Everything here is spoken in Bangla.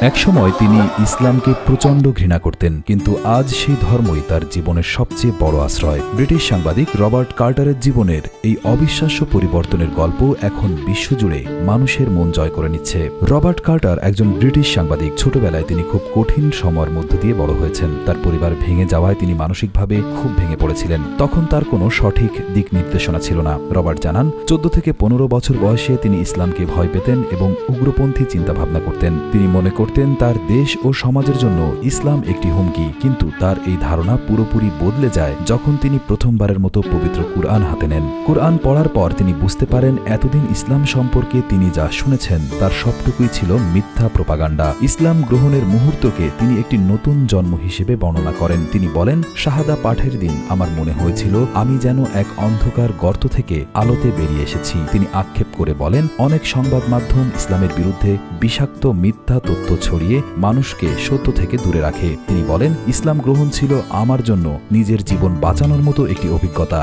একসময় তিনি ইসলামকে প্রচণ্ড ঘৃণা করতেন, কিন্তু আজ সেই ধর্মই তার জীবনের সবচেয়ে বড় আশ্রয়। ব্রিটিশ সাংবাদিক রবার্ট কার্টারের জীবনের এই অবিশ্বাস্য পরিবর্তনের গল্প এখন বিশ্বজুড়ে মানুষের মন জয় করে নিচ্ছে। রবার্ট কার্টার একজন ব্রিটিশ সাংবাদিক। ছোটবেলায় তিনি খুব কঠিন সময়ের মধ্য দিয়ে বড় হয়েছেন। তার পরিবার ভেঙে যাওয়ায় তিনি মানসিকভাবে খুব ভেঙে পড়েছিলেন। তখন তার কোনো সঠিক দিক নির্দেশনা ছিল না। রবার্ট জানান, 14 থেকে 15 বছর বয়সে তিনি ইসলামকে ভয় পেতেন এবং উগ্রপন্থী চিন্তাভাবনা করতেন। তিনি মনে করতেন তার দেশ ও সমাজের জন্য ইসলাম একটি হুমকি, কিন্তু তার এই ধারণা পুরোপুরি বদলে যায় যখন তিনি প্রথমবারের মতো পবিত্র কুরআন হাতে নেন। কুরআন পড়ার পর তিনি বুঝতে পারেন এতদিন ইসলাম সম্পর্কে তিনি যা শুনেছেন তার সবটুকুই ছিল মিথ্যা প্রোপাগান্ডা। ইসলাম গ্রহণের মুহূর্তকে তিনি একটি নতুন জন্ম হিসেবে বর্ণনা করেন। তিনি বলেন, শাহাদা পাঠের দিন আমার মনে হয়েছিল আমি যেন এক অন্ধকার গর্ত থেকে আলোতে বেরিয়ে এসেছি। তিনি আক্ষেপ করে বলেন, অনেক সংবাদ মাধ্যম ইসলামের বিরুদ্ধে বিষাক্ত মিথ্যা তথ্য ছড়িয়ে মানুষকে সত্য থেকে দূরে রাখে। তিনি বলেন, ইসলাম গ্রহণ ছিল আমার জন্য নিজের জীবন বাঁচানোর মতো একটি অভিজ্ঞতা।